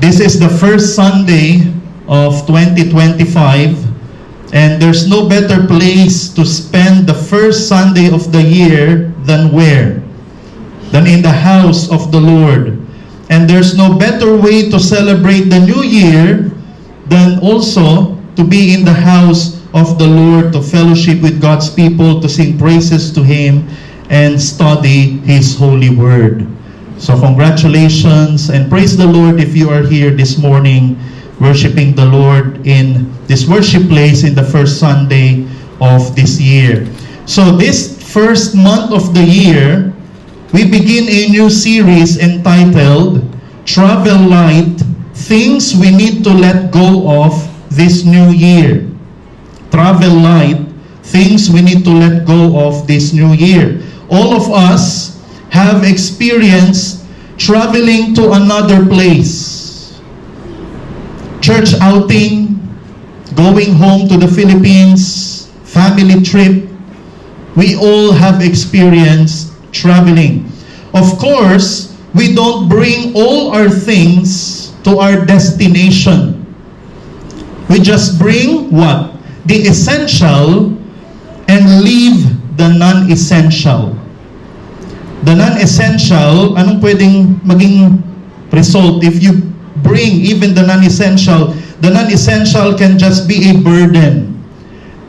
This is the first Sunday of 2025, and there's no better place to spend the first Sunday of the year than where? Than in the house of the Lord. And there's no better way to celebrate the new year than also to be in the house of the Lord, to fellowship with God's people, to sing praises to Him, and study His holy word. So congratulations and praise the Lord if you are here this morning worshiping the Lord in this worship place in the first Sunday of this year. So this first month of the year, we begin a new series entitled Travel Light, Things We Need to Let Go of This New Year. Travel Light, Things We Need to Let Go of This New Year. All of us have experienced traveling to another place. Church outing, going home to the Philippines, family trip. We all have experienced traveling. Of course, we don't bring all our things to our destination. We just bring what? The essential and leave the non-essential. The non-essential, anong pwedeng maging result if you bring even the non-essential? The non-essential can just be a burden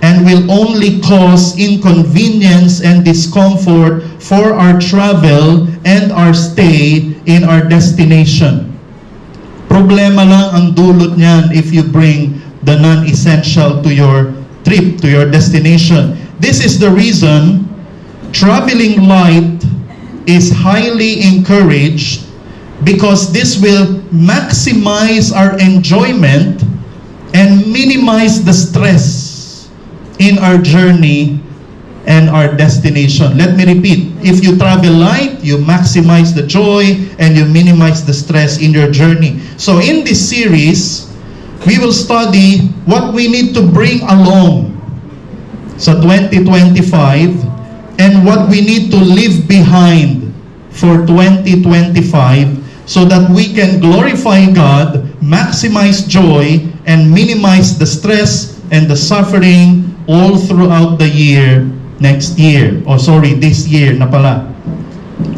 and will only cause inconvenience and discomfort for our travel and our stay in our destination. Problema lang ang dulot niyan if you bring the non-essential to your trip, to your destination. This is the reason traveling light is highly encouraged, because this will maximize our enjoyment and minimize the stress in our journey and our destination. Let me repeat, if you travel light, you maximize the joy and you minimize the stress in your journey. So in this series, we will study what we need to bring along sa 2025 and what we need to leave behind for 2025 so that we can glorify God, maximize joy, and minimize the stress and the suffering all throughout the year next year. This year na pala.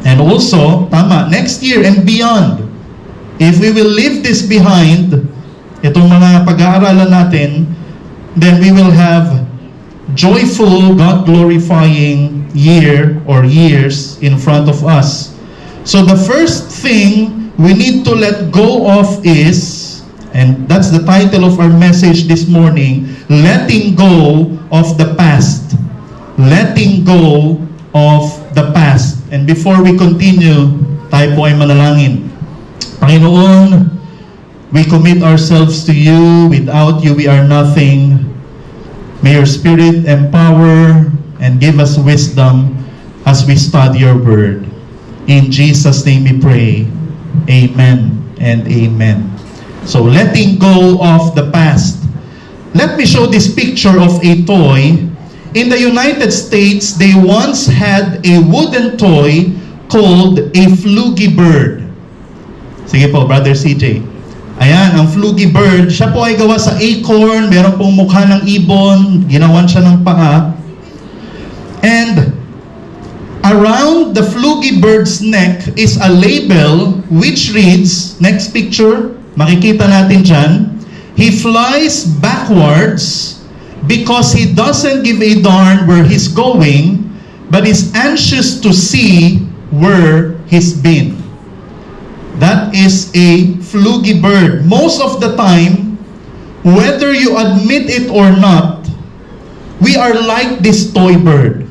And also, next year and beyond. If we will leave this behind, itong mga pag-aaralan natin, then we will have joyful, God-glorifying year or years in front of us. So the first thing we need to let go of is, and that's the title of our message this morning, letting go of the past. Letting go of the past. And before we continue, tayo po ay manalangin. Panginoon, we commit ourselves to you. Without you, we are nothing. May your Spirit empower and give us wisdom as we study your word. In Jesus' name we pray. Amen and amen. So letting go of the past. Let me show this picture of a toy. In the United States, they once had a wooden toy called a Fluggy Bird. Sige po, Brother CJ. Ayan, ang Fluggy Bird, siya po ay gawa sa acorn, meron pong mukha ng ibon, ginawan siya ng paa. And around the Fluggy Bird's neck is a label which reads, next picture, makikita natin dyan, he flies backwards because he doesn't give a darn where he's going, but is anxious to see where he's been. That is a Fluggy Bird. Most of the time, whether you admit it or not, we are like this toy bird.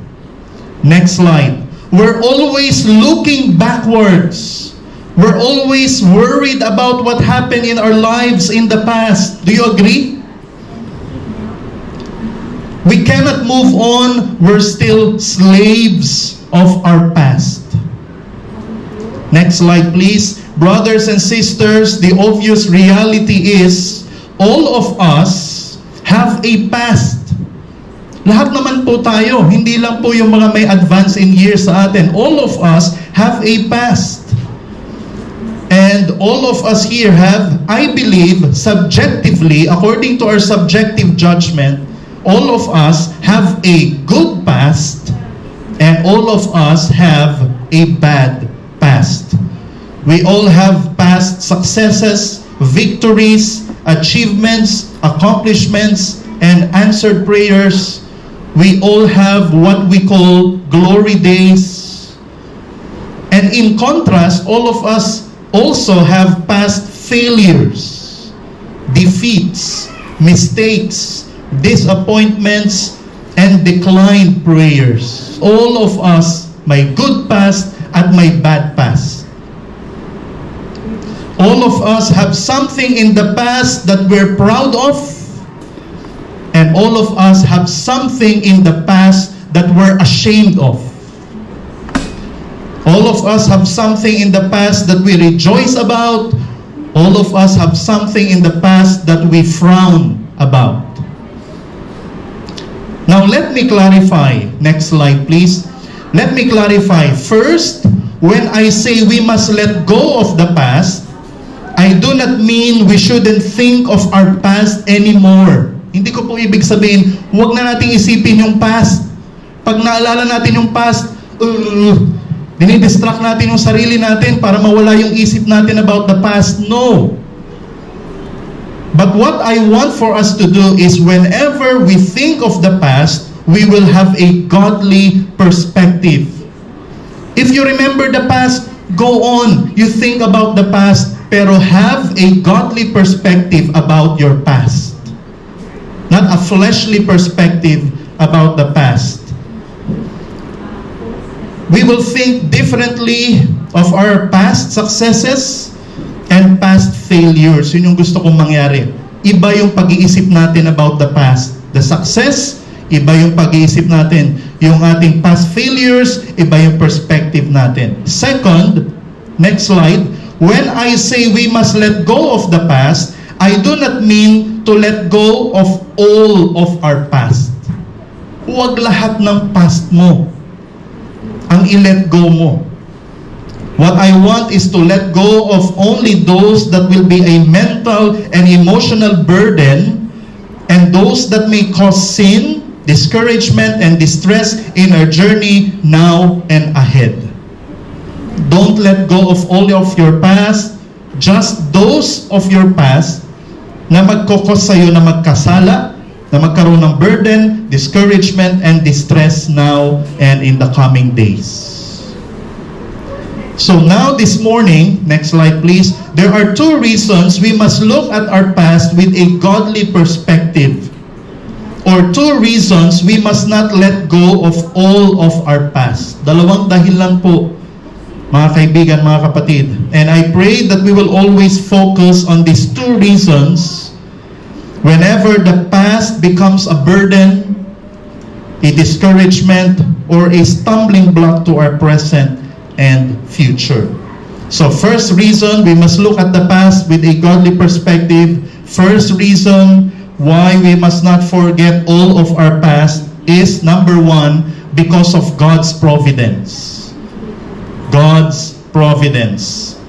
Next slide. We're always looking backwards. We're always worried about what happened in our lives in the past. Do you agree? We cannot move on. We're still slaves of our past. Next slide, please. Brothers and sisters, the obvious reality is all of us have a past. Lahat naman po tayo, hindi lang po yung mga may advance in years sa atin. All of us have a past. And And all of us here have, I believe, subjectively, according to our subjective judgment, all of us have a good past and all of us have a bad past. We all have past successes, victories, achievements, accomplishments, and answered prayers. We all have what we call glory days. And in contrast, all of us also have past failures, defeats, mistakes, disappointments, and declined prayers. All of us may good past at may bad past. All of us have something in the past that we're proud of, and all of us have something in the past that we're ashamed of. All of us have something in the past that we rejoice about. All of us have something in the past that we frown about. Now let me clarify. Next slide, please. Let me clarify. First, when I say we must let go of the past, I do not mean we shouldn't think of our past anymore. Hindi ko po ibig sabihin, huwag na nating isipin yung past. Pag naalala natin yung past, dinidistract natin yung sarili natin para mawala yung isip natin about the past. No. But what I want for us to do is whenever we think of the past, we will have a godly perspective. If you remember the past, go on. You think about the past, pero have a godly perspective about your past. Not a fleshly perspective about the past. We will think differently of our past successes and past failures. Yun yung gusto kong mangyari. Iba yung pag-iisip natin about the past. The success, iba yung pag-iisip natin. Yung ating past failures, iba yung perspective natin. Second, next slide. When I say we must let go of the past, I do not mean to let go of all of our past. Huwag lahat ng past mo ang i-let go mo. What I want is to let go of only those that will be a mental and emotional burden and those that may cause sin, discouragement, and distress in our journey now and ahead. Don't let go of all of your past, just those of your past na magkukos sa'yo na magkasala, na magkaroon ng burden, discouragement, and distress now and in the coming days. So now this morning, next slide please, there are two reasons we must look at our past with a godly perspective. Or two reasons we must not let go of all of our past. Dalawang dahilan po, mga kaibigan, mga kapatid. And I pray that we will always focus on these two reasons whenever the past becomes a burden, a discouragement, or a stumbling block to our present and future. So first reason, we must look at the past with a godly perspective. First reason why we must not forget all of our past is, number one, because of God's providence. God's providence.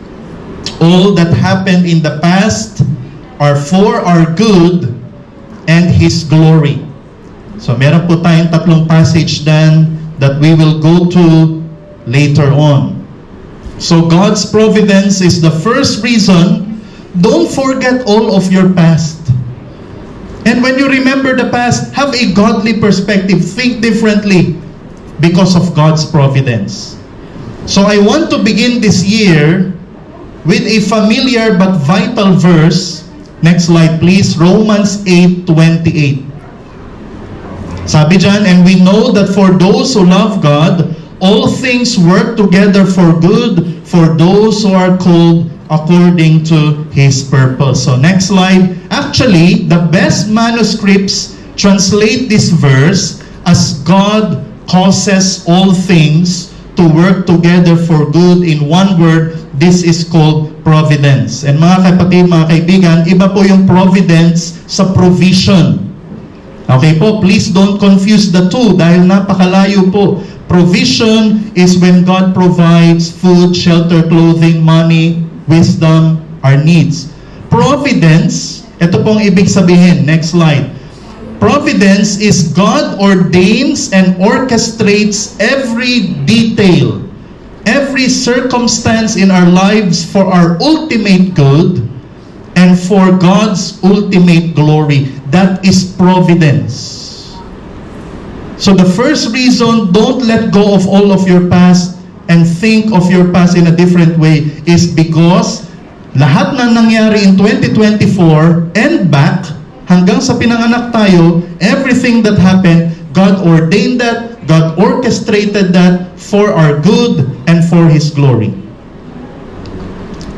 All that happened in the past are for our good and His glory. So meron po tayong tatlong passage dan that we will go to later on. So God's providence is the first reason. Don't forget all of your past. And when you remember the past, have a godly perspective. Think differently because of God's providence. So I want to begin this year with a familiar but vital verse. Next slide please. Romans 8:28. Sabi dyan, and we know that for those who love God, all things work together for good for those who are called according to His purpose. So next slide. Actually, the best manuscripts translate this verse as God causes all things to work together for good. In one word, this is called providence. And mga kapatid, mga kaibigan, iba po yung providence sa provision. Okay po, please don't confuse the two dahil napakalayo po. Provision is when God provides food, shelter, clothing, money, wisdom, our needs. Providence, ito pong ibig sabihin. Next slide. Providence is God ordains and orchestrates every detail, every circumstance in our lives for our ultimate good and for God's ultimate glory. That is providence. So the first reason, don't let go of all of your past and think of your past in a different way, is because lahat na nangyari in 2024 and back, hanggang sa pinanganak tayo, everything that happened, God ordained that, God orchestrated that for our good and for His glory.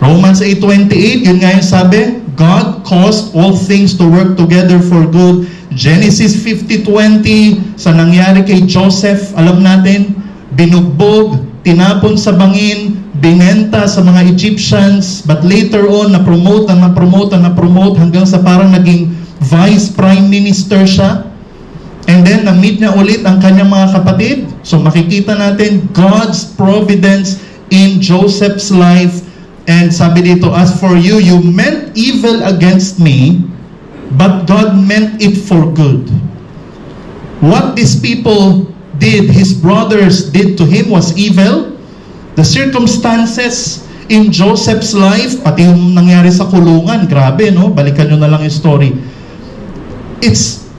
Romans 8:28, yun nga yung sabi, God caused all things to work together for good. Genesis 50:20, sa nangyari kay Joseph, alam natin, binugbog, tinapon sa bangin, binenta sa mga Egyptians, but later on, na-promote hanggang sa parang naging Vice Prime Minister siya. And then, na-meet niya ulit ang kanyang mga kapatid. So, makikita natin God's providence in Joseph's life. And sabi dito, as for you, you meant evil against me, but God meant it for good. What these people did, his brothers did to him was evil. The circumstances in Joseph's life, pati yung nangyari sa kulungan, grabe, no? Balikan nyo na lang yung story. It's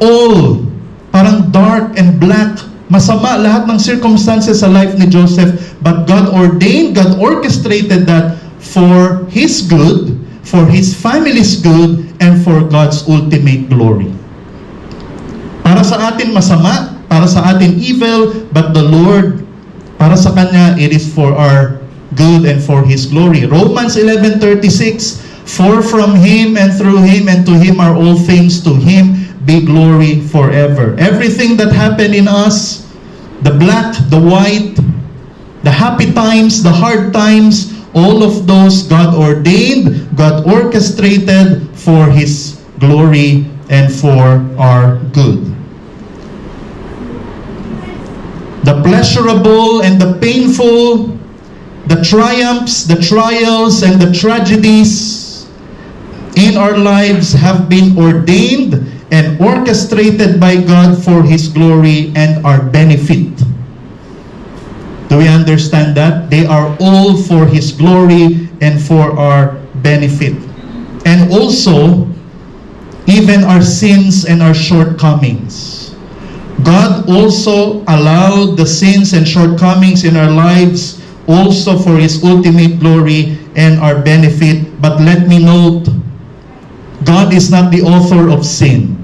all parang dark and black. Masama lahat ng circumstances sa life ni Joseph. But God ordained, God orchestrated that for His good, for His family's good, and for God's ultimate glory. Para sa atin masama, para sa atin evil, but the Lord, para sa Kanya, it is for our good and for His glory. Romans 11:36, for from Him and through Him and to Him are all things, to Him be glory forever. Everything that happened in us, the black, the white, the happy times, the hard times, all of those God ordained, God orchestrated for His glory and for our good. The pleasurable and the painful, the triumphs, the trials, and the tragedies in our lives have been ordained and orchestrated by God for His glory and our benefit. Do we understand that? They are all for His glory and for our benefit. And also, even our sins and our shortcomings. God also allowed the sins and shortcomings in our lives also for His ultimate glory and our benefit. But let me note, God is not the author of sin.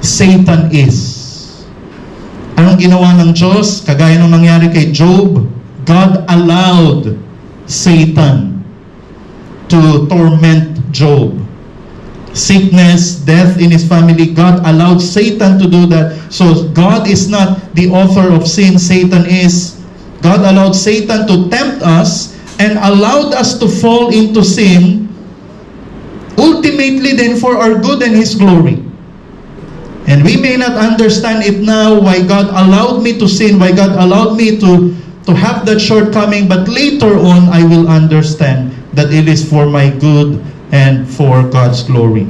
Satan is. Anong ginawa ng Diyos? Kagaya ng nangyari kay Job, God allowed Satan to torment Job. Sickness, death in his family, God allowed Satan to do that. So God is not the author of sin, Satan is. God allowed Satan to tempt us and allowed us to fall into sin, ultimately then for our good and His glory. And we may not understand it now, why God allowed me to sin, why God allowed me to have that shortcoming, but later on, I will understand that it is for my good and for God's glory.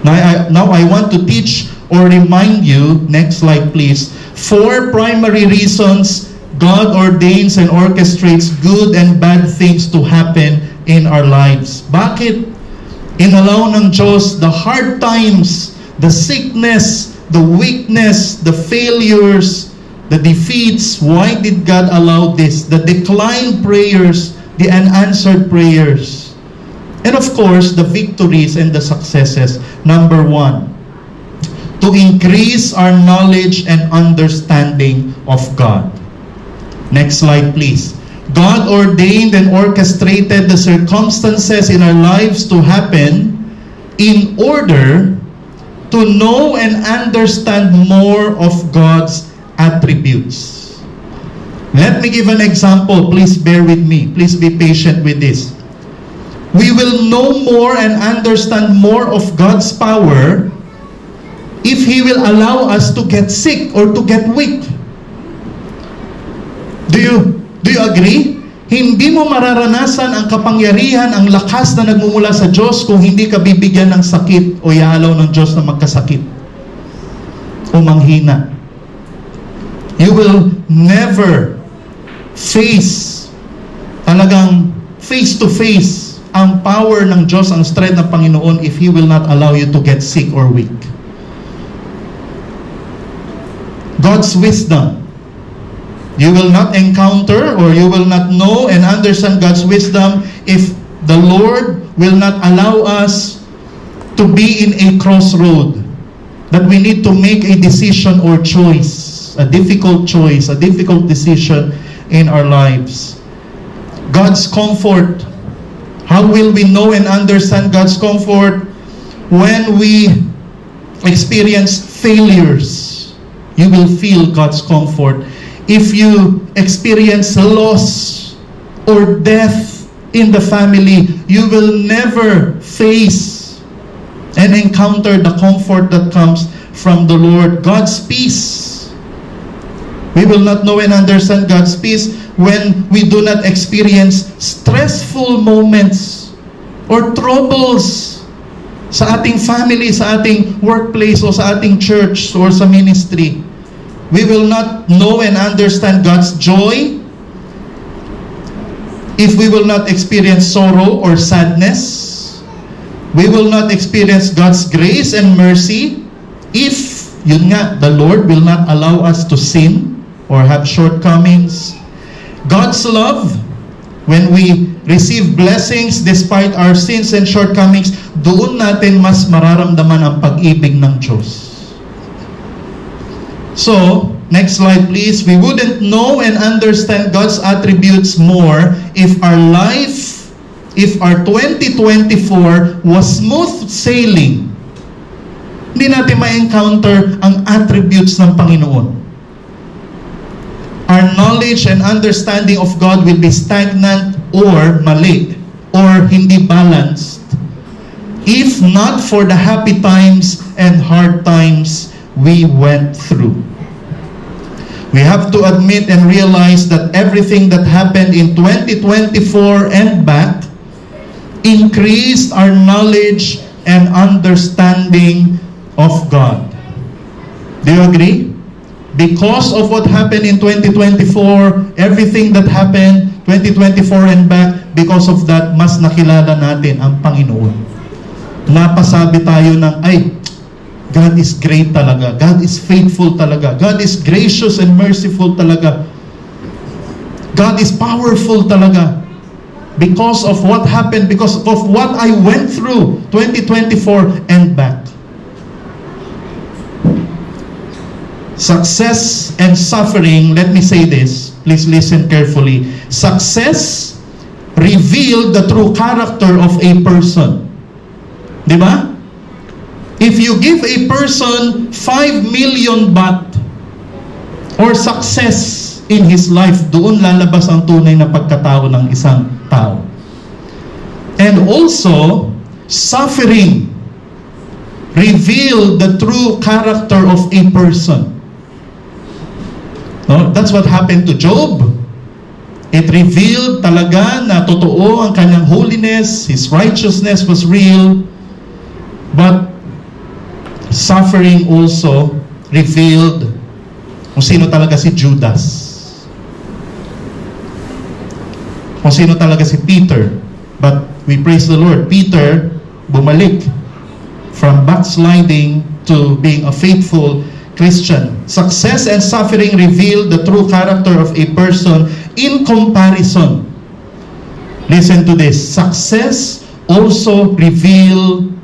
Now I want to teach or remind you, next slide please, 4 primary reasons God ordains and orchestrates good and bad things to happen in our lives. Bakit inalaw ng Diyos the hard times, the sickness, the weakness, the failures, the defeats? Why did God allow this? The declined prayers, the unanswered prayers. And of course, the victories and the successes. Number 1, to increase our knowledge and understanding of God. Next slide, please. God ordained and orchestrated the circumstances in our lives to happen in order to know and understand more of God's attributes. Let me give an example. Please bear with me. Please be patient with this. We will know more and understand more of God's power if He will allow us to get sick or to get weak. Do you agree? Hindi mo mararanasan ang kapangyarihan, ang lakas na nagmumula sa Diyos kung hindi ka bibigyan ng sakit o iaalaw ng Diyos na magkasakit o manghina. You will never face, talagang face to face, ang power ng Diyos, ang strength ng Panginoon if He will not allow you to get sick or weak. God's wisdom. You will not encounter or you will not know and understand God's wisdom if the Lord will not allow us to be in a crossroad, that we need to make a decision or choice, a difficult choice, a difficult decision in our lives. God's comfort. How will we know and understand God's comfort? When we experience failures, you will feel God's comfort. If you experience loss or death in the family, you will never face and encounter the comfort that comes from the Lord. God's peace. We will not know and understand God's peace when we do not experience stressful moments or troubles sa ating family, sa ating workplace, o sa ating church, or sa ministry. We will not know and understand God's joy if we will not experience sorrow or sadness. We will not experience God's grace and mercy if, yun nga, the Lord will not allow us to sin or have shortcomings. God's love, when we receive blessings despite our sins and shortcomings, doon natin mas mararamdaman ang pag-ibig ng Diyos. So, next slide please. We wouldn't know and understand God's attributes more if our life, if our 2024 was smooth sailing. Hindi natin ma-encounter ang attributes ng Panginoon. Our knowledge and understanding of God will be stagnant or mali or hindi balanced if not for the happy times and hard times we went through. We have to admit and realize that everything that happened in 2024 and back increased our knowledge and understanding of God. Do you agree? Because of what happened in 2024, everything that happened 2024 and back, because of that, mas nakilala natin ang Panginoon. Napasabi tayo ng, ay, God is great talaga. God is faithful talaga. God is gracious and merciful talaga. God is powerful talaga. Because of what happened, because of what I went through 2024 and back. Success and suffering, let me say this, please listen carefully. Success revealed the true character of a person. Di ba? If you give a person 5 million baht or success in his life, doon lalabas ang tunay na pagkatao ng isang tao. And also, suffering revealed the true character of a person. No? That's what happened to Job. It revealed talaga na totoo ang kanyang holiness, his righteousness was real, but suffering also revealed kung sino talaga si Judas. Kung sino talaga si Peter. But we praise the Lord. Peter bumalik from backsliding to being a faithful Christian. Success and suffering reveal the true character of a person in comparison. Listen to this. Success also reveal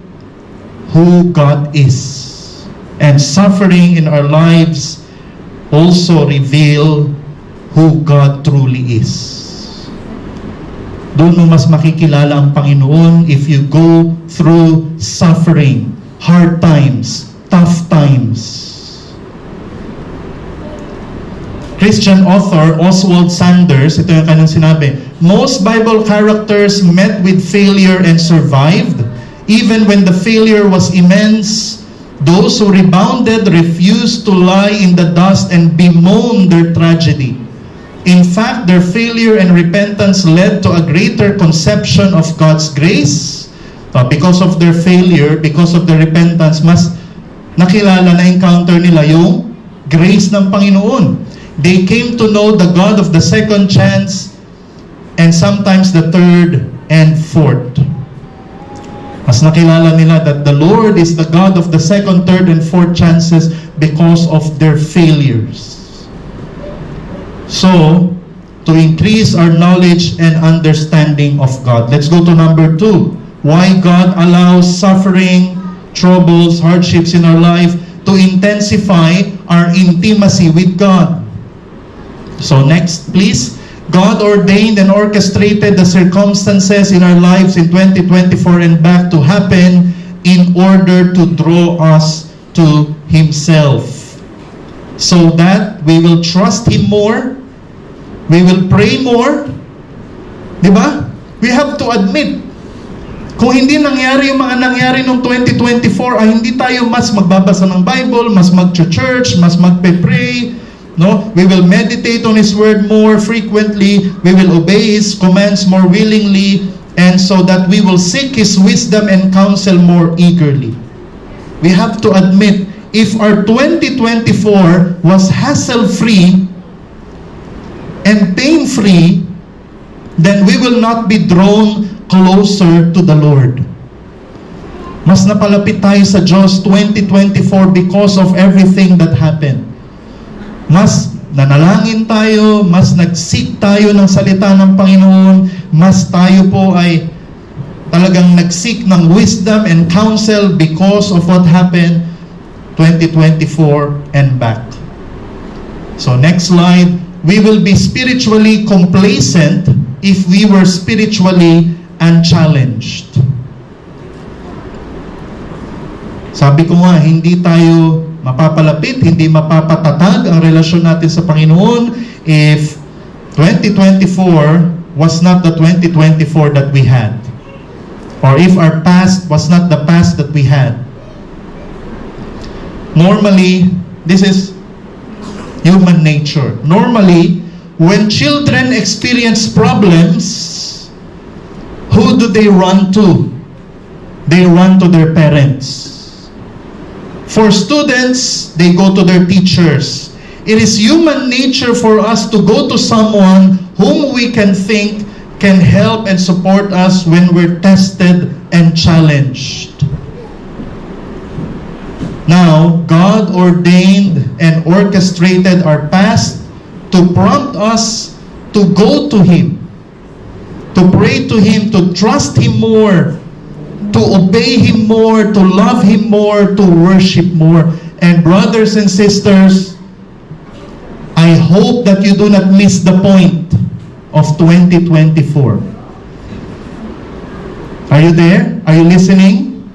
who God is. And suffering in our lives also reveal who God truly is. Doon mo mas makikilala ang Panginoon if you go through suffering, hard times, tough times. Christian author Oswald Sanders, ito yung kanyang sinabi, most Bible characters met with failure and survived. Even when the failure was immense, those who rebounded refused to lie in the dust and bemoan their tragedy. In fact, their failure and repentance led to a greater conception of God's grace. Because of their failure, because of their repentance, mas nakilala na encounter nila yung grace ng Panginoon. They came to know the God of the second chance and sometimes the third and fourth. Mas nakilala nila that the Lord is the God of the second, third, and fourth chances because of their failures. So, to increase our knowledge and understanding of God. Let's go to number 2. Why God allows suffering, troubles, hardships in our life to intensify our intimacy with God. So next, please. God ordained and orchestrated the circumstances in our lives in 2024 and back to happen in order to draw us to Himself. So that we will trust Him more, we will pray more. Diba? We have to admit, kung hindi nangyari yung mga nangyari noong 2024, ay hindi tayo mas magbabasa ng Bible, mas mag-church, mas magpe-pray, no? We will meditate on His Word more frequently, we will obey His commands more willingly, and so that we will seek His wisdom and counsel more eagerly. We have to admit, if our 2024 was hassle-free and pain-free, then we will not be drawn closer to the Lord. Mas napalapit tayo sa Diyos 2024 because of everything that happened. Mas nanalangin tayo, mas nag-seek tayo ng salita ng Panginoon, mas tayo po ay talagang nag-seek ng wisdom and counsel because of what happened 2024 and back. So next slide. We will be spiritually complacent if we were spiritually unchallenged. Sabi ko nga, hindi tayo mapapalapit, hindi mapapatatag ang relasyon natin sa Panginoon if 2024 was not the 2024 that we had. Or if our past was not the past that we had. Normally, this is human nature. Normally, when children experience problems, who do they run to? They run to their parents. For students, they go to their teachers. It is human nature for us to go to someone whom we can think can help and support us when we're tested and challenged. Now, God ordained and orchestrated our past to prompt us to go to Him, to pray to Him, to trust Him more, to obey Him more, to love Him more, to worship more. And brothers and sisters, I hope that you do not miss the point of 2024. Are you there? Are you listening?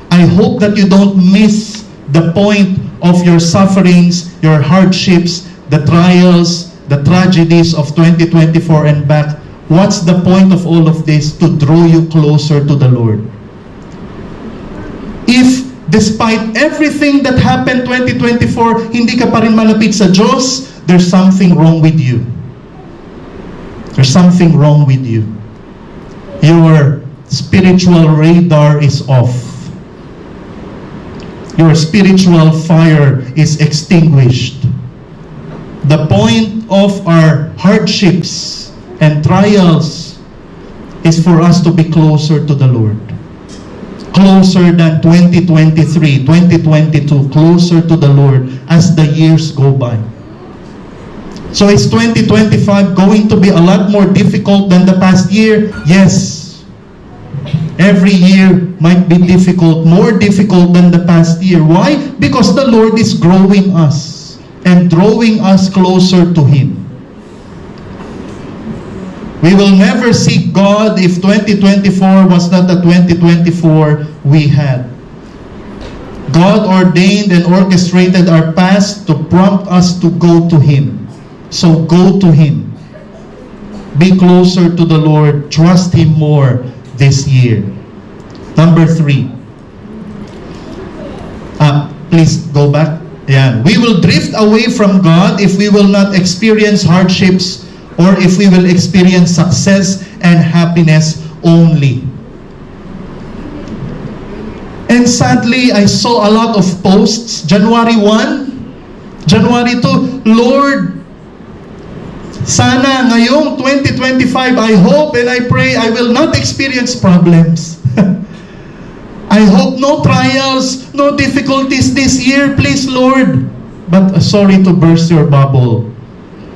I hope that you don't miss the point of your sufferings, your hardships, the trials, the tragedies of 2024 and back. What's the point of all of this? To draw you closer to the Lord. If despite everything that happened 2024, hindi ka pa rin malapit sa Diyos, there's something wrong with you. There's something wrong with you. Your spiritual radar is off. Your spiritual fire is extinguished. The point of our hardships and trials is for us to be closer to the Lord. Closer than 2023, 2022, closer to the Lord as the years go by. So is 2025 going to be a lot more difficult than the past year? Yes. Every year might be difficult, more difficult than the past year. Why? Because the Lord is growing us and drawing us closer to Him. We will never seek God if 2024 was not the 2024 we had. God ordained and orchestrated our past to prompt us to go to Him. So go to Him. Be closer to the Lord. Trust Him more this year. Number 3. Please go back. Yeah. We will drift away from God if we will not experience hardships or if we will experience success and happiness only. And sadly, I saw a lot of posts, January 1, January 2, Lord, sana ngayong 2025, I hope and I pray I will not experience problems. I hope no trials, no difficulties this year, please Lord. But sorry to burst your bubble.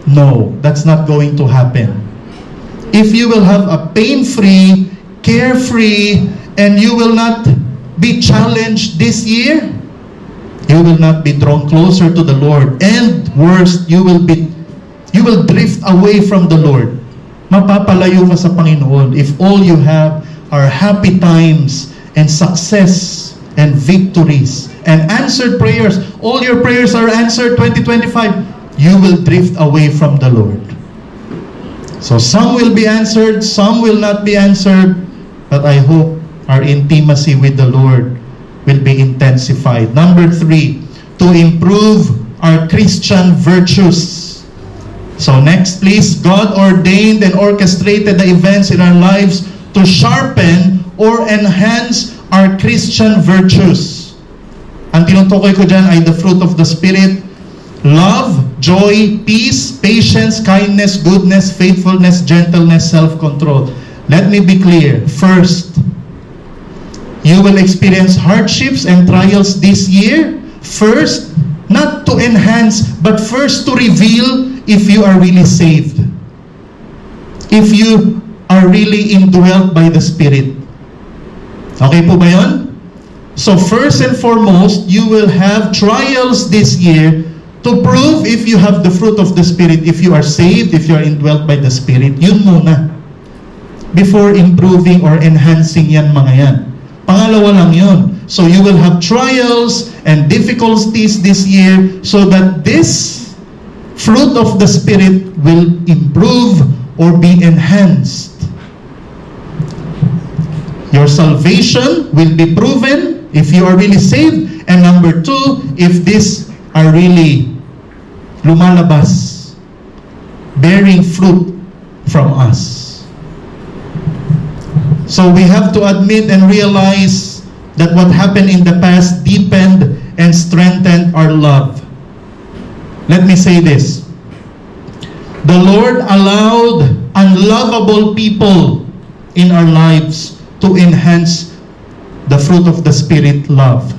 No, that's not going to happen. If you will have a pain-free, carefree, and you will not be challenged this year, you will not be drawn closer to the Lord. And worst, you will drift away from the Lord. Mapapalayo ka sa Panginoon if all you have are happy times and success and victories and answered prayers. All your prayers are answered 2025. You will drift away from the Lord. So some will be answered, some will not be answered, but I hope our intimacy with the Lord will be intensified. Number 3, to improve our Christian virtues. So next please, God ordained and orchestrated the events in our lives to sharpen or enhance our Christian virtues. Ang tinutukoy ko dyan ay the fruit of the Spirit: love, joy, peace, patience, kindness, goodness, faithfulness, gentleness, self-control. Let me be clear. First, you will experience hardships and trials this year. First, not to enhance, but first to reveal if you are really saved. If you are really indwelt by the Spirit. Okay po ba yun? So first and foremost, you will have trials this year to prove if you have the fruit of the Spirit, if you are saved, if you are indwelt by the Spirit. Yun muna. Before improving or enhancing yan mga yan. Pangalawa lang yun. So you will have trials and difficulties this year so that this fruit of the Spirit will improve or be enhanced. Your salvation will be proven if you are really saved. And number 2, if these are really lumalabas, bearing fruit from us. So we have to admit and realize that what happened in the past deepened and strengthened our love. Let me say this. The Lord allowed unlovable people in our lives to enhance the fruit of the Spirit, love.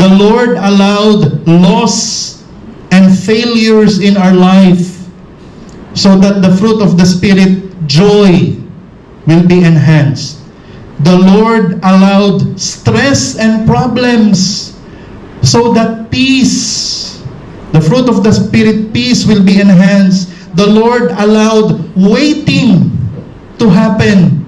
The Lord allowed loss and failures in our life so that the fruit of the Spirit, joy, will be enhanced. The Lord allowed stress and problems so that peace, the fruit of the Spirit, peace, will be enhanced. The Lord allowed waiting to happen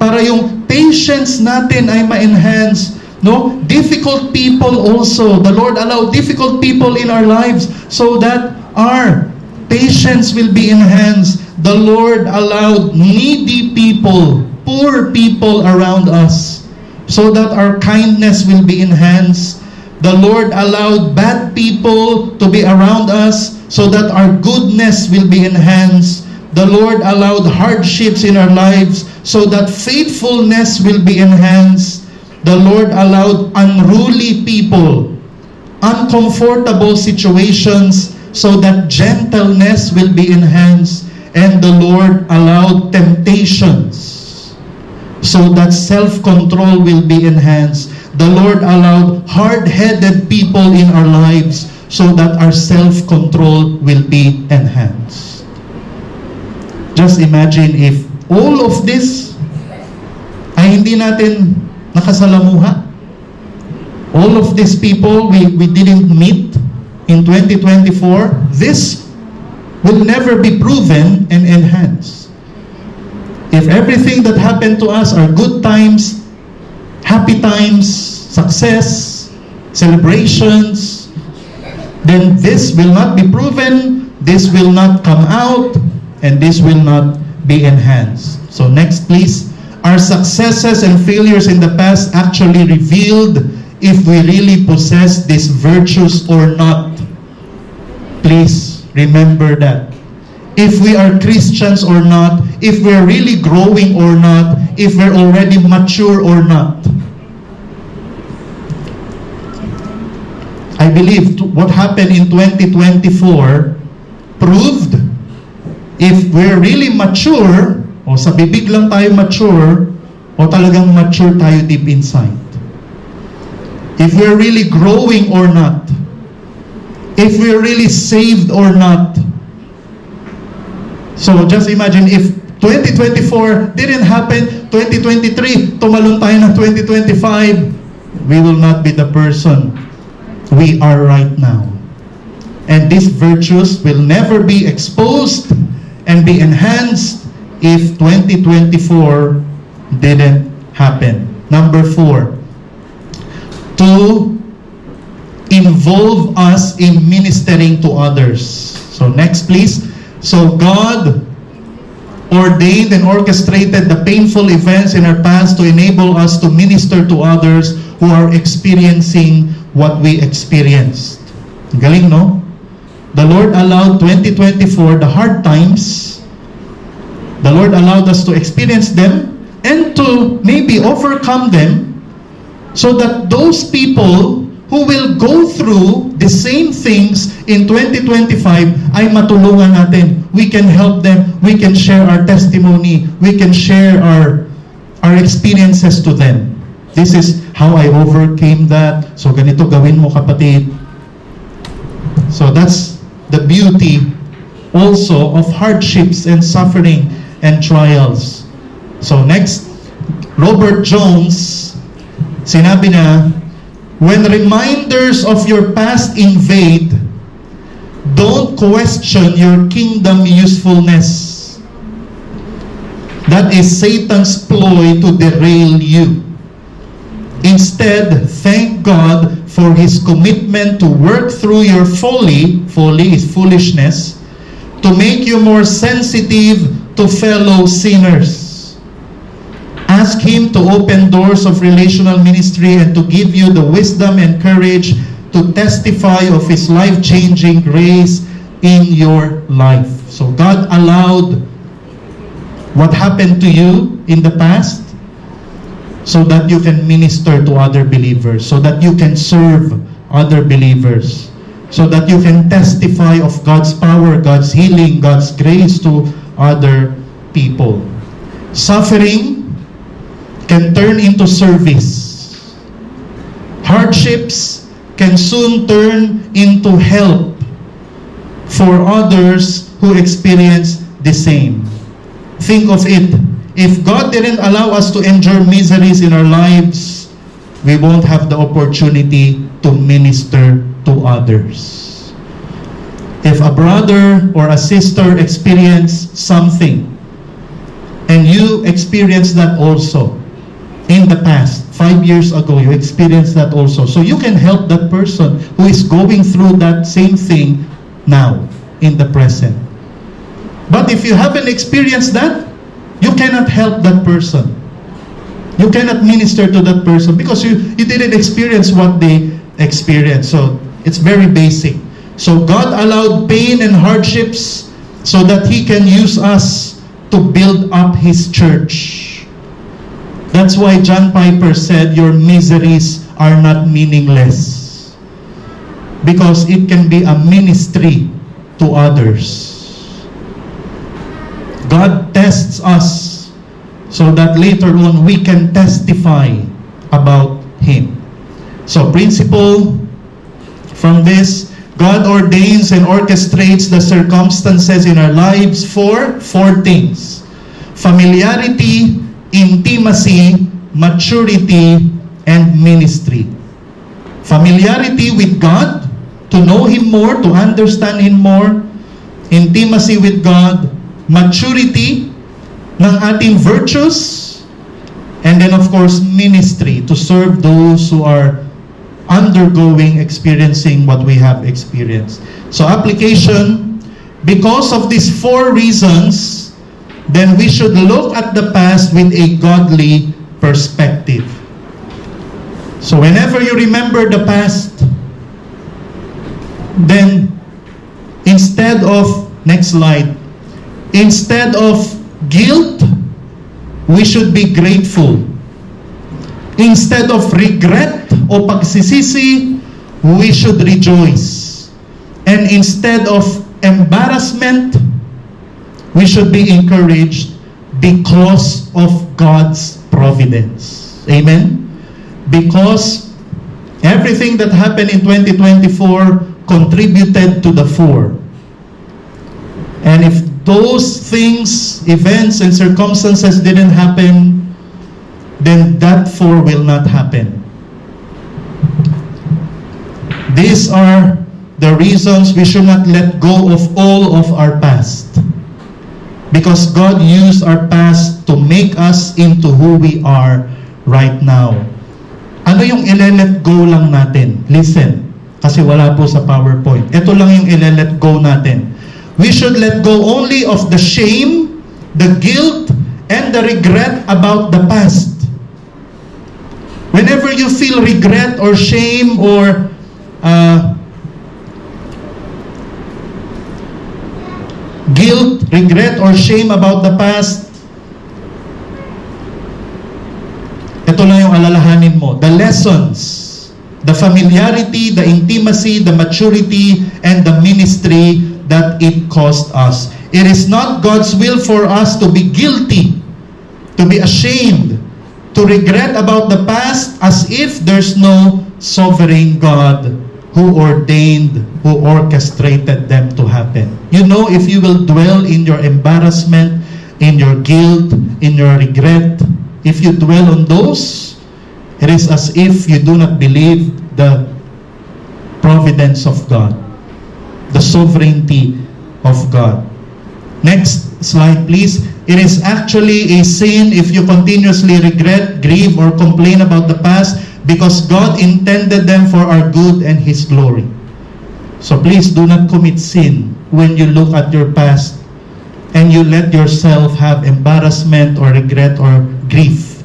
para yung patience natin ay ma-enhance. No? Difficult people also. The Lord allowed difficult people in our lives so that our patience will be enhanced. The Lord allowed needy people, poor people around us so that our kindness will be enhanced. The Lord allowed bad people to be around us so that our goodness will be enhanced. The Lord allowed hardships in our lives so that faithfulness will be enhanced. The Lord allowed unruly people, uncomfortable situations, so that gentleness will be enhanced. And the Lord allowed temptations so that self-control will be enhanced. The Lord allowed hard-headed people in our lives so that our self-control will be enhanced. Just imagine if all of this ay hindi natin nakasalamuha. All of these people we didn't meet in 2024, this will never be proven and enhanced. If everything that happened to us are good times, happy times, success, celebrations, then this will not be proven, this will not come out, and this will not be enhanced. So next please. Our successes and failures in the past actually revealed if we really possess these virtues or not. Please remember that. if we are Christians or not, if we're really growing or not, if we're already mature or not. I believe what happened in 2024 proved if we're really mature, o sa bibig lang tayo mature, o talagang mature tayo deep inside. If we're really growing or not. If we're really saved or not. So just imagine if 2024 didn't happen, 2023, tumalon tayo ng 2025, we will not be the person we are right now. And these virtues will never be exposed and be enhanced if 2024 didn't happen. Number 4, to involve us in ministering to others. So next please. So God ordained and orchestrated the painful events in our past to enable us to minister to others who are experiencing what we experienced. Galing, no? The Lord allowed 2024, the hard times, the Lord allowed us to experience them and to maybe overcome them so that those people who will go through the same things in 2025 ay matulungan natin. We can help them. We can share our testimony. We can share our experiences to them. This is how I overcame that. So ganito gawin mo, kapatid. So that's the beauty also of hardships and suffering and trials. So next, Robert Jones, sinabi na, when reminders of your past invade, don't question your kingdom usefulness. That is Satan's ploy to derail you. Instead, thank God for His commitment to work through your folly is foolishness, to make you more sensitive to fellow sinners. Ask Him to open doors of relational ministry and to give you the wisdom and courage to testify of His life-changing grace in your life. So God allowed what happened to you in the past so that you can minister to other believers, so that you can serve other believers, so that you can testify of God's power, God's healing, God's grace to other people. Suffering can turn into service. Hardships can soon turn into help for others who experience the same. Think of it. If God didn't allow us to endure miseries in our lives, we won't have the opportunity to minister to others. If a brother or a sister experience something, and you experience that also in the past, 5 years ago, you experienced that also. So you can help that person who is going through that same thing now, in the present. But if you haven't experienced that, you cannot help that person. You cannot minister to that person because you didn't experience what they experienced. So it's very basic. So God allowed pain and hardships so that He can use us to build up His church. That's why John Piper said, your miseries are not meaningless, because it can be a ministry to others. God tests us so that later on we can testify about Him. So principle from this, God ordains and orchestrates the circumstances in our lives for 4 things: familiarity, intimacy, maturity, and ministry. Familiarity with God, to know Him more, to understand Him more. Intimacy with God, maturity ng ating virtues, and then of course ministry, to serve those who are undergoing, experiencing what we have experienced. So application, because of these 4 reasons, then we should look at the past with a godly perspective. So whenever you remember the past, then instead of, next slide, Instead of guilt, we should be grateful. Instead of regret o pagsisisi, we should rejoice. And instead of embarrassment, we should be encouraged because of God's providence. Amen? Because everything that happened in 2024 contributed to the 4. And if those things, events, and circumstances didn't happen, then that 4 will not happen. These are the reasons we should not let go of all of our past. Because God used our past to make us into who we are right now. Ano yung ile-let go lang natin? Listen, kasi wala po sa PowerPoint. Ito lang yung ile-let go natin. We should let go only of the shame, the guilt, and the regret about the past. Whenever you feel regret or shame or guilt, regret, or shame about the past, ito lang yung alalahanin mo. The lessons, the familiarity, the intimacy, the maturity, and the ministry that it cost us. It is not God's will for us to be guilty, to be ashamed, to regret about the past as if there's no sovereign God who ordained, who orchestrated them to happen. You know, if you will dwell in your embarrassment, in your guilt, in your regret, if you dwell on those, it is as if you do not believe the providence of God, the sovereignty of God. Next slide, please. It is actually a sin if you continuously regret, grieve, or complain about the past because God intended them for our good and His glory. So please do not commit sin when you look at your past and you let yourself have embarrassment or regret or grief.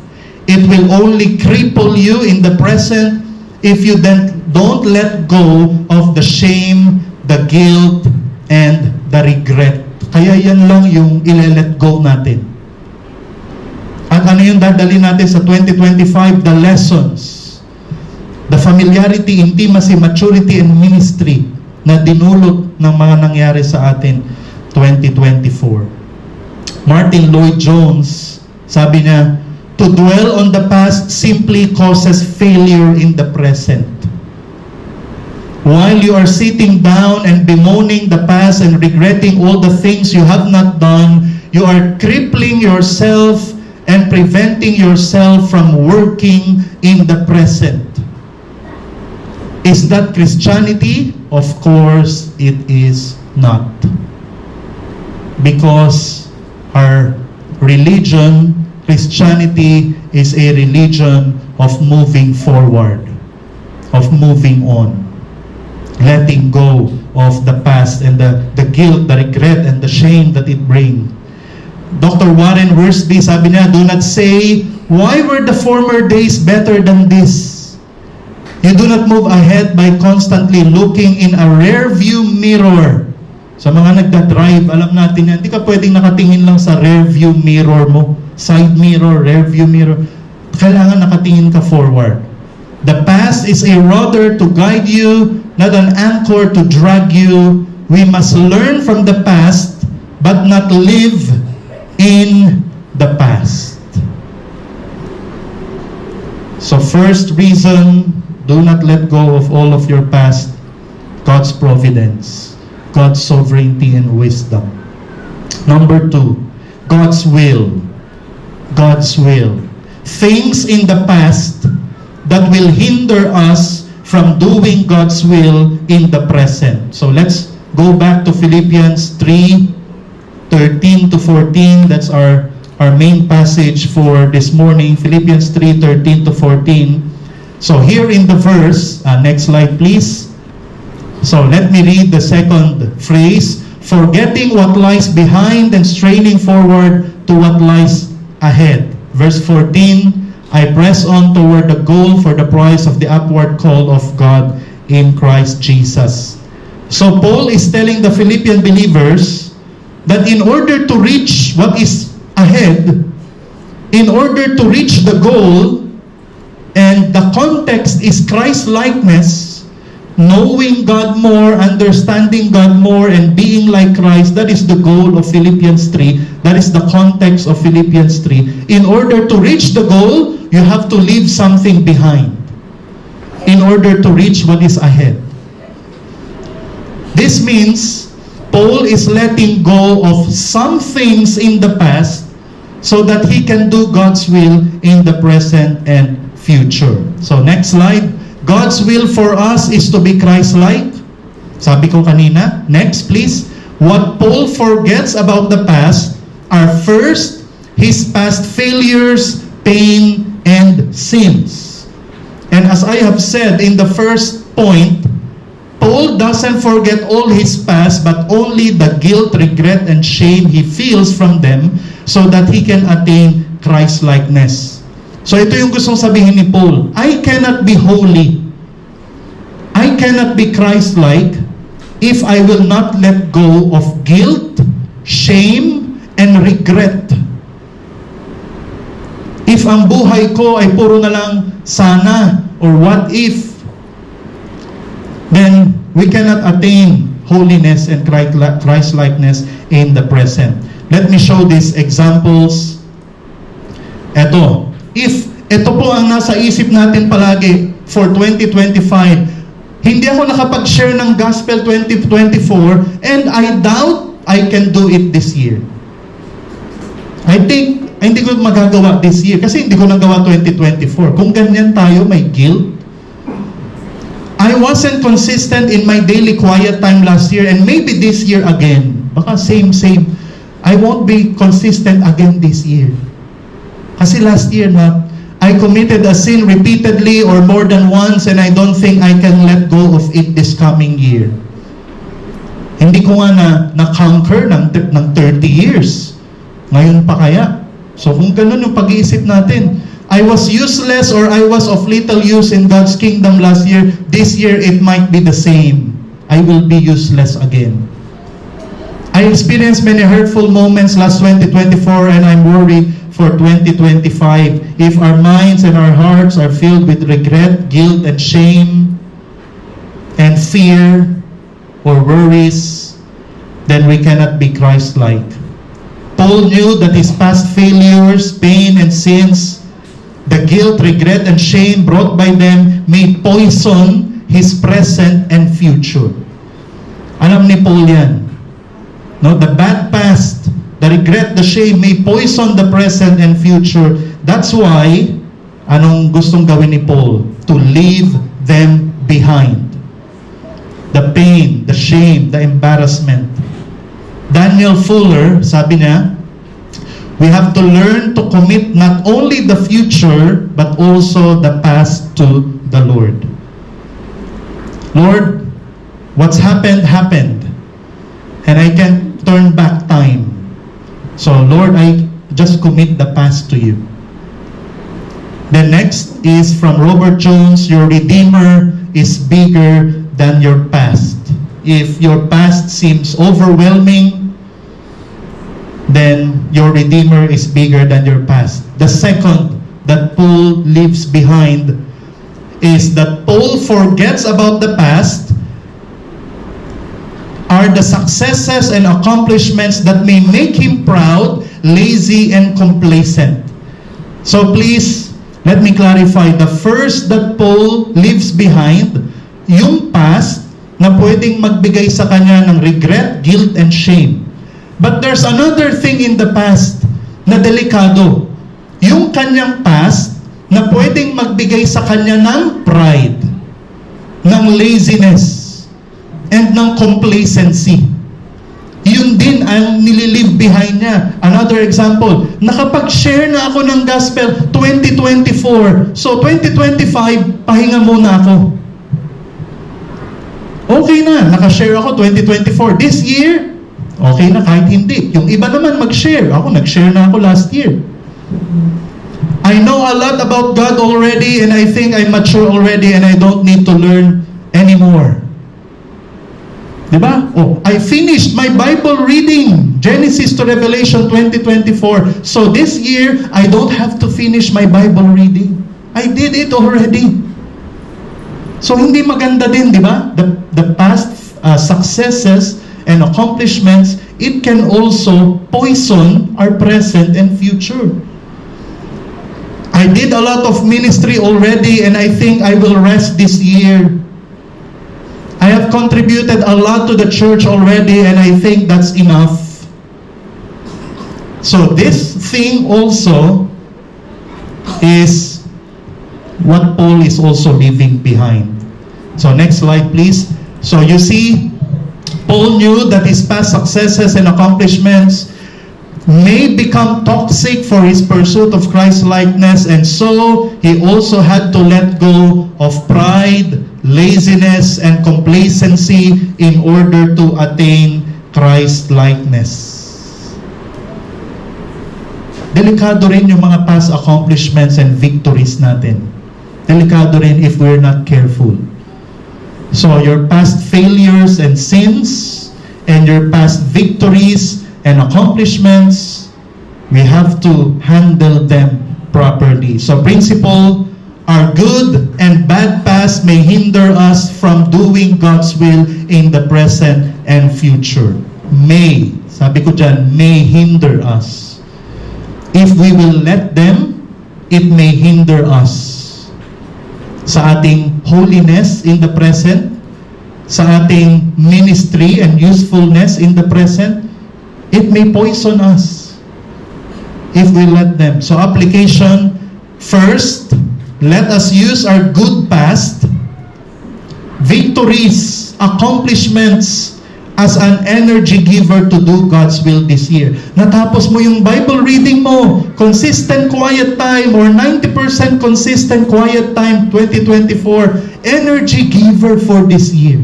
It will only cripple you in the present if you then don't let go of the shame, the guilt, and the regret. Kaya yan lang yung ile-let go natin. At ano yung dadalhin natin sa 2025? The lessons, the familiarity, intimacy, maturity, and ministry na dinulot ng mga nangyari sa atin 2024. Martin Lloyd-Jones, sabi niya, to dwell on the past simply causes failure in the present. While you are sitting down and bemoaning the past and regretting all the things you have not done, you are crippling yourself and preventing yourself from working in the present. Is that Christianity? Of course, it is not. Because our religion, Christianity, is a religion of moving forward, of moving on. Letting go of the past and the guilt, the regret, and the shame that it brings. Dr. Warren Wiersbe, sabi niya, do not say, why were the former days better than this? You do not move ahead by constantly looking in a rear view mirror. Sa mga nagda-drive, alam natin yan, hindi ka pwedeng nakatingin lang sa rear view mirror mo. Side mirror, rear view mirror. Kailangan nakatingin ka forward. The past is a rudder to guide you, not an anchor to drag you. We must learn from the past, but not live in the past. So first reason, do not let go of all of your past. God's providence, God's sovereignty and wisdom. Number 2, God's will. God's will. Things in the past that will hinder us from doing God's will in the present. So let's go back to Philippians 3:13 to 14. That's our main passage for this morning. Philippians 3:13 to 14. So here in the verse, next slide please. So let me read the second phrase. Forgetting what lies behind and straining forward to what lies ahead. Verse 14. I press on toward the goal for the prize of the upward call of God in Christ Jesus. So Paul is telling the Philippian believers that in order to reach what is ahead, in order to reach the goal, and the context is Christ-likeness, knowing God more, understanding God more, and being like Christ, that is the goal of Philippians 3. That is the context of Philippians 3. In order to reach the goal, you have to leave something behind in order to reach what is ahead. This means Paul is letting go of some things in the past so that he can do God's will in the present and future. So next slide. God's will for us is to be Christ-like. Sabi ko kanina. Next, please. What Paul forgets about the past are first, his past failures, pain, and sins. And as I have said in the first point, Paul doesn't forget all his past, but only the guilt, regret, and shame he feels from them so that he can attain Christ-likeness. So ito yung gustong sabihin ni Paul. I cannot be holy. I cannot be Christ-like if I will not let go of guilt, shame, and regret. If ang buhay ko ay puro na lang sana or what if, then we cannot attain holiness and Christ-likeness in the present. Let me show these examples. Ito. If ito po ang nasa isip natin palagi for 2025, hindi ako nakapag-share ng Gospel 2024 and I doubt I can do it this year. I think hindi ko magagawa this year kasi hindi ko nagawa 2024. Kung ganyan tayo, may guilt. I wasn't consistent in my daily quiet time last year and maybe this year again. Baka same. I won't be consistent again this year. Kasi last year I committed a sin repeatedly or more than once and I don't think I can let go of it this coming year. Hindi ko nga na-conquer ng 30 years. Ngayon pa kaya? So kung ganun yung pag-iisip natin, I was useless or I was of little use in God's kingdom last year. This year it might be the same. I will be useless again. I experienced many hurtful moments last 2024 and I'm worried for 2025. If our minds and our hearts are filled with regret, guilt, and shame, and fear, or worries, then we cannot be Christ-like. Paul knew that his past failures, pain, and sins, the guilt, regret, and shame brought by them may poison his present and future. Alam ni Paul yan. No, the bad past, the regret, the shame may poison the present and future. That's why, anong gustong gawin ni Paul? To leave them behind. The pain, the shame, the embarrassment. Daniel Fuller, sabi niya, we have to learn to commit not only the future, but also the past to the Lord. Lord, what's happened, happened. And I can't turn back time. So, Lord, I just commit the past to you. The next is from Robert Jones, your Redeemer is bigger than your past. If your past seems overwhelming, then your Redeemer is bigger than your past. The second that Paul leaves behind is that Paul forgets about the past are the successes and accomplishments that may make him proud, lazy, and complacent. So please, let me clarify. The first that Paul leaves behind, yung past na pwedeng magbigay sa kanya ng regret, guilt, and shame. But there's another thing in the past na delikado. Yung kanyang past na pwedeng magbigay sa kanya ng pride, ng laziness, and ng complacency. Yun din ang nililive behind niya. Another example, nakapag-share na ako ng gospel 2024. So 2025, pahinga muna ako. Okay na, nakashare ako 2024. This year, okay na kahit hindi. Yung iba naman mag-share. Ako, nag-share na ako last year. I know a lot about God already and I think I'm mature already and I don't need to learn anymore. Diba? Oh, I finished my Bible reading, Genesis to Revelation 2024. So this year, I don't have to finish my Bible reading. I did it already. So hindi maganda din, di ba? The past successes and accomplishments, it can also poison our present and future. I did a lot of ministry already, and I think I will rest this year. I have contributed a lot to the church already, and I think that's enough. So this thing also is what Paul is also leaving behind. So next slide, please. So you see, Paul knew that his past successes and accomplishments may become toxic for his pursuit of Christ-likeness, and so he also had to let go of pride, laziness, and complacency in order to attain Christ-likeness. Delikado rin yung mga past accomplishments and victories natin. Delikado rin if we're not careful. So your past failures and sins and your past victories and accomplishments, we have to handle them properly. So principle, our good and bad past may hinder us from doing God's will in the present and future. May, sabi ko dyan, may hinder us. If we will let them, it may hinder us sa ating holiness in the present, sa ating ministry and usefulness in the present. It may poison us if we let them. So application, first, let us use our good past, victories, accomplishments as an energy giver to do God's will this year. Natapos mo yung Bible reading mo, consistent quiet time, or 90% consistent quiet time 2024, energy giver for this year.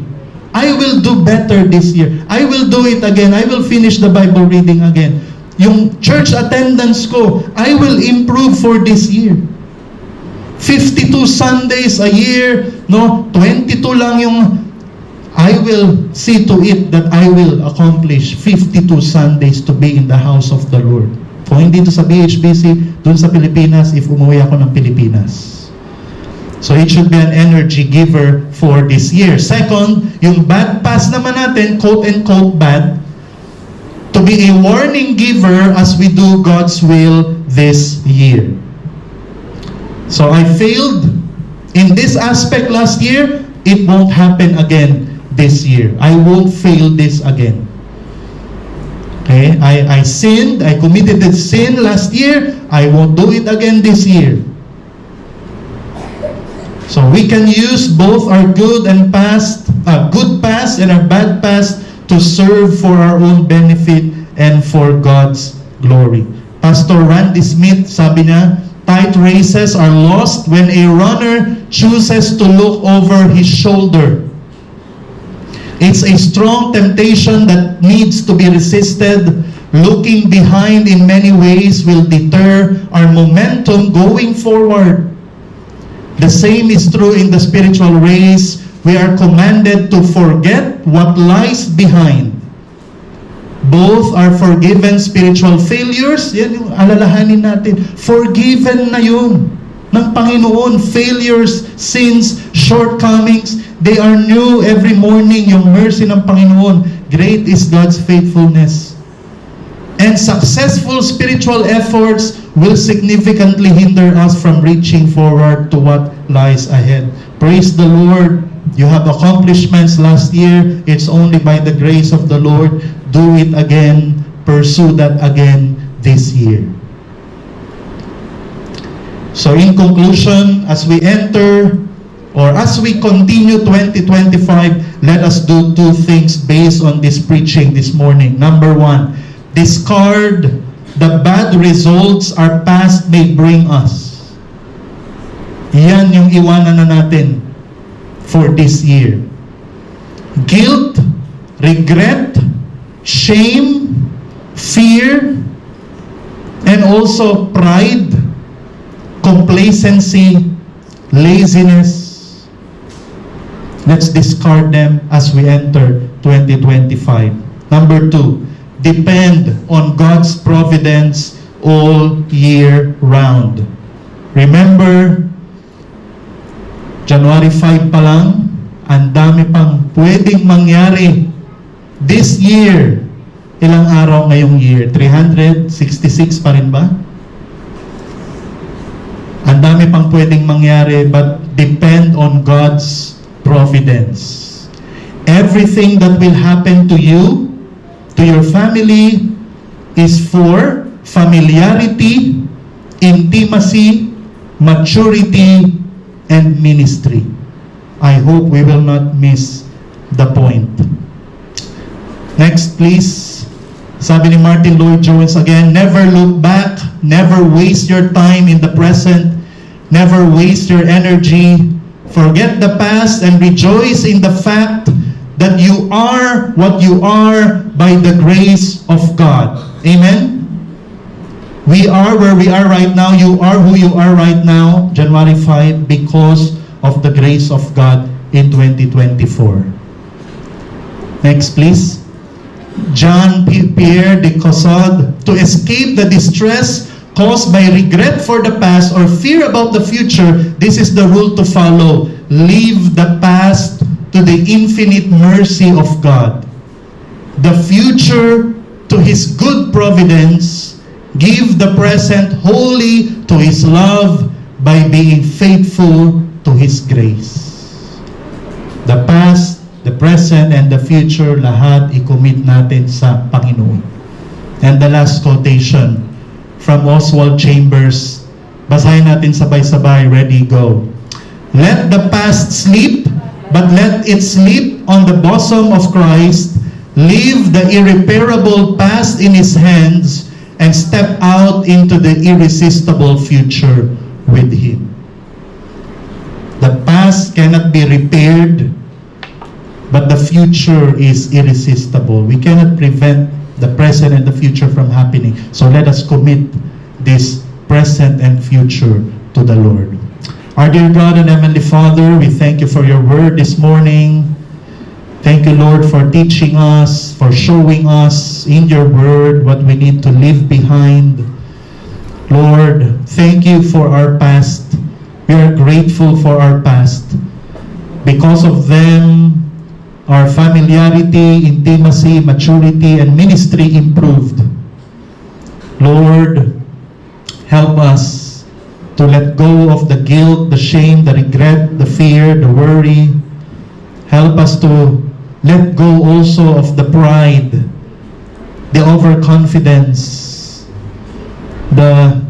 I will do better this year. I will do it again. I will finish the Bible reading again. Yung church attendance ko, I will improve for this year. 52 Sundays a year, no? 22 lang yung I will see to it that I will accomplish 52 Sundays to be in the house of the Lord. Kung hindi to sa BHBC, dun sa Pilipinas, if umuwi ako ng Pilipinas. So it should be an energy giver for this year. Second, yung bad past naman natin, quote and quote bad, to be a warning giver as we do God's will this year. So I failed in this aspect last year, it won't happen again this year. I won't fail this again. Okay? I sinned, I committed a sin last year, I won't do it again this year. So we can use both our good past and our bad past to serve for our own benefit and for God's glory. Pastor Randy Smith, sabi niya, tight races are lost when a runner chooses to look over his shoulder. It's a strong temptation that needs to be resisted. Looking behind in many ways will deter our momentum going forward. The same is true in the spiritual race. We are commanded to forget what lies behind. Both are forgiven spiritual failures. Yan yung alalahanin natin. Forgiven na yun ng Panginoon. Failures, sins, shortcomings, they are new every morning. Yung mercy ng Panginoon. Great is God's faithfulness. And successful spiritual efforts will significantly hinder us from reaching forward to what lies ahead. Praise the Lord. You have accomplishments last year. It's only by the grace of the Lord. Do it again. Pursue that again this year. So in conclusion, as we enter or as we continue 2025, let us do two things based on this preaching this morning. Number one, discard the bad results our past may bring us. Yan yung iwanan na natin for this year. Guilt, regret, shame, fear, and also pride, complacency, laziness. Let's discard them as we enter 2025. Number 2, depend on God's providence all year round. Remember, January 5 pa lang, ang dami pang pwedeng mangyari this year. Ilang araw ngayong year? 366 pa rin ba? Ang dami pang pwedeng mangyari, but depend on God's providence. Everything that will happen to you, to your family, is for familiarity, intimacy, maturity, and ministry. I hope we will not miss the point. Next, please. Sabi ni Martin Lloyd-Jones again, never look back, never waste your time in the present, never waste your energy. Forget the past and rejoice in the fact that you are what you are by the grace of God. Amen? We are where we are right now. You are who you are right now, January 5, because of the grace of God in 2024. Next, please. Jean-Pierre de Caussade, to escape the distress caused by regret for the past or fear about the future, this is the rule to follow. Leave the past to the infinite mercy of God. The future to His good providence. Give the present wholly to His love by being faithful to His grace. The past, the present, and the future, lahat i-commit natin sa Panginoon. And the last quotation from Oswald Chambers. Basahin natin sabay-sabay. Ready, go. Let the past sleep, but let it sleep on the bosom of Christ. Leave the irreparable past in His hands and step out into the irresistible future with Him. The past cannot be repaired, but the future is irresistible. We cannot prevent the present and the future from happening. So let us commit this present and future to the Lord. Our dear God and Heavenly Father, we thank you for your word this morning. Thank you, Lord, for teaching us, for showing us in your word what we need to leave behind. Lord, thank you for our past. We are grateful for our past. Because of them, our familiarity, intimacy, maturity, and ministry improved. Lord, help us to let go of the guilt, the shame, the regret, the fear, the worry. Help us to let go also of the pride, the overconfidence, the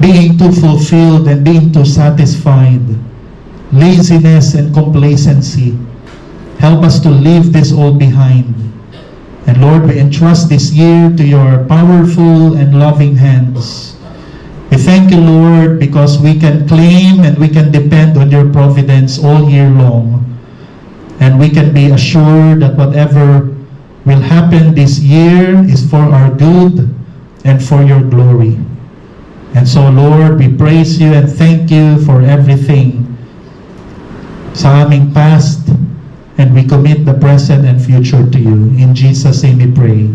being too fulfilled and being too satisfied, laziness and complacency. Help us to leave this all behind. And Lord, we entrust this year to your powerful and loving hands. We thank you, Lord, because we can claim and we can depend on your providence all year long. And we can be assured that whatever will happen this year is for our good and for your glory. And so, Lord, we praise you and thank you for everything sa aming past, and we commit the present and future to you. In Jesus' name we pray.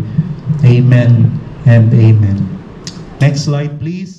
Amen and amen. Next slide, please.